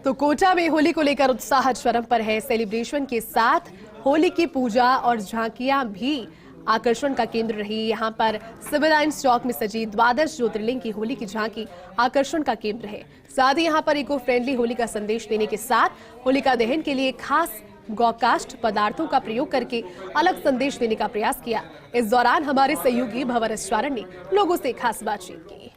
तो कोटा में होली को लेकर उत्साह चरम पर है। सेलिब्रेशन के साथ होली की पूजा और झांकियां भी आकर्षण का केंद्र रही। यहां पर सिविल लाइन्स चौक में सजी द्वादश ज्योतिर्लिंग की होली की झांकी आकर्षण का केंद्र है। साथ ही यहां पर इको फ्रेंडली होली का संदेश देने के साथ होलिका दहन के लिए खास गौकास्ट पदार्थों का प्रयोग करके अलग संदेश देने का प्रयास किया। इस दौरान हमारे सहयोगी भंवर एसचारण ने लोगों से खास बातचीत की।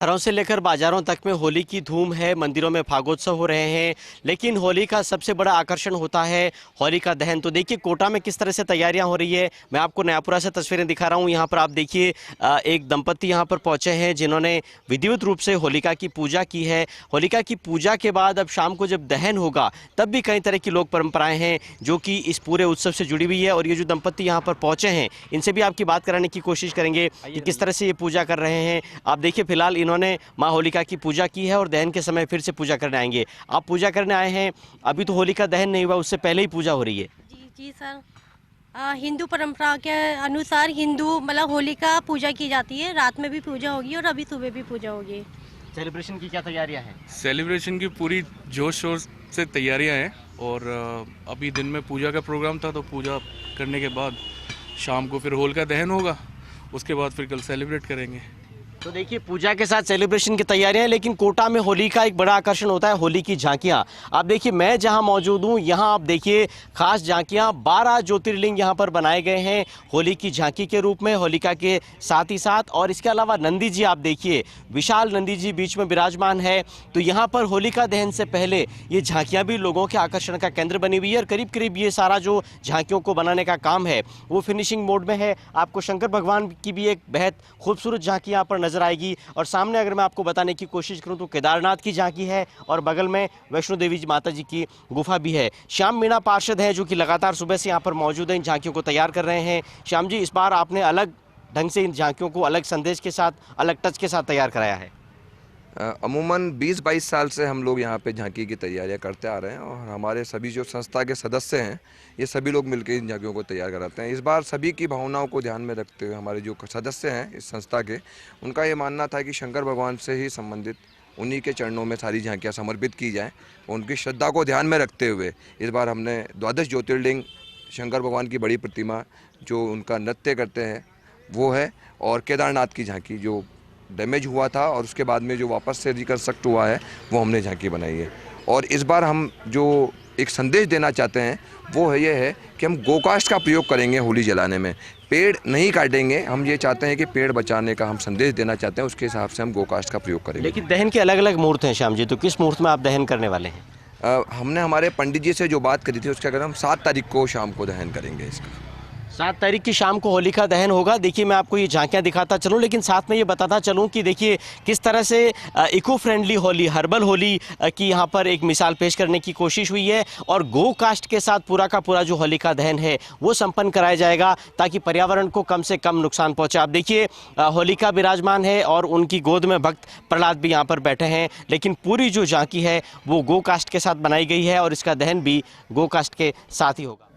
घरों से लेकर बाजारों तक में होली की धूम है। मंदिरों में फागोत्सव हो रहे हैं, लेकिन होली का सबसे बड़ा आकर्षण होता है होली का दहन। तो देखिए कोटा में किस तरह से तैयारियां हो रही है। मैं आपको नयापुरा से तस्वीरें दिखा रहा हूं। यहां पर आप देखिए एक दंपति यहां पर पहुंचे हैं जिन्होंने विधिवत रूप से होलिका की पूजा की है। होलिका की पूजा के बाद अब शाम को जब दहन होगा तब भी कई तरह की लोक परंपराएं हैं जो कि इस पूरे उत्सव से जुड़ी हुई है। और ये जो दंपति यहाँ पर पहुंचे हैं इनसे भी आपकी बात कराने की कोशिश करेंगे कि किस तरह से ये पूजा कर रहे हैं। आप देखिए फिलहाल इन्होंने माँ होलिका की पूजा की है और दहन के समय फिर से पूजा करने आएंगे। आप पूजा करने आए हैं, अभी तो होलिका दहन नहीं हुआ, उससे पहले ही पूजा हो रही है। जी सर, हिंदू परंपरा के अनुसार हिंदू मतलब होलिका पूजा की जाती है। रात में भी पूजा होगी और अभी सुबह भी पूजा होगी। सेलिब्रेशन की क्या तैयारियां हैं? सेलिब्रेशन की पूरी जोश शोर से तैयारियां हैं और अभी दिन में पूजा का प्रोग्राम था, तो पूजा करने के बाद शाम को फिर होलिका दहन होगा, उसके बाद फिर कल सेलिब्रेट करेंगे। तो देखिए पूजा के साथ सेलिब्रेशन की तैयारियां हैं, लेकिन कोटा में होली का एक बड़ा आकर्षण होता है होली की झांकियां। आप देखिए मैं जहां मौजूद हूं यहां आप देखिए खास झांकियां 12 ज्योतिर्लिंग यहां पर बनाए गए हैं होली की झांकी के रूप में, होलिका के साथ ही साथ। और इसके अलावा नंदी जी आप देखिए, विशाल नंदी जी बीच में विराजमान है। तो यहाँ पर होलिका दहन से पहले ये झांकियाँ भी लोगों के आकर्षण का केंद्र बनी हुई है और करीब करीब ये सारा जो झांकियों को बनाने का काम है वो फिनिशिंग मोड में है। आपको शंकर भगवान की भी एक बेहद खूबसूरत झांकी यहाँ पर नजर आएगी। और सामने अगर मैं आपको बताने की कोशिश करूं तो केदारनाथ की झांकी है और बगल में वैष्णो देवी जी माता जी की गुफा भी है। श्याम मीणा पार्षद हैं जो कि लगातार सुबह से यहाँ पर मौजूद हैं, इन झांकियों को तैयार कर रहे हैं। श्याम जी, इस बार आपने अलग ढंग से इन झांकियों को अलग संदेश के साथ, अलग टच के साथ तैयार कराया है। अमूमन 20-22 साल से हम लोग यहाँ पे झांकी की तैयारियाँ करते आ रहे हैं और हमारे सभी जो संस्था के सदस्य हैं ये सभी लोग मिलकर इन झांकियों को तैयार कराते हैं। इस बार सभी की भावनाओं को ध्यान में रखते हुए हमारे जो सदस्य हैं इस संस्था के, उनका ये मानना था कि शंकर भगवान से ही संबंधित उन्हीं के चरणों में सारी झांकियाँ समर्पित की जाएँ। उनकी श्रद्धा को ध्यान में रखते हुए इस बार हमने द्वादश ज्योतिर्लिंग शंकर भगवान की बड़ी प्रतिमा जो उनका नृत्य करते हैं वो है, और केदारनाथ की झांकी जो डैमेज हुआ था और उसके बाद में जो वापस से रिकंस्ट्रक्ट हुआ है वो हमने झांकी बनाई है। और इस बार हम जो एक संदेश देना चाहते हैं वो है ये है कि हम गोकास्ट का प्रयोग करेंगे होली जलाने में, पेड़ नहीं काटेंगे। हम ये चाहते हैं कि पेड़ बचाने का हम संदेश देना चाहते हैं, उसके हिसाब से हम गोकास्ट का प्रयोग करेंगे। लेकिन दहन के अलग अलग मुहूर्त हैं श्याम जी, तो किस मुहूर्त में आप दहन करने वाले हैं? हमने हमारे पंडित जी से जो बात करी थी उसके अगर हम 7 तारीख को शाम को दहन करेंगे। इसका 7 तारीख की शाम को होलिका दहन होगा। देखिए मैं आपको ये झांकियाँ दिखाता चलूँ, लेकिन साथ में ये बताता चलूँ कि देखिए किस तरह से eco friendly Holi, herbal Holi की यहाँ पर एक मिसाल पेश करने की कोशिश हुई है। और गो कास्ट के साथ पूरा का पूरा जो होलिका दहन है वो संपन्न कराया जाएगा ताकि पर्यावरण को कम से कम नुकसान पहुँचे। आप देखिए होलिका विराजमान है और उनकी गोद में भक्त प्रहलाद भी यहाँ पर बैठे हैं, लेकिन पूरी जो झांकी है वो गो कास्ट के साथ बनाई गई है और इसका दहन भी गो कास्ट के साथ ही होगा।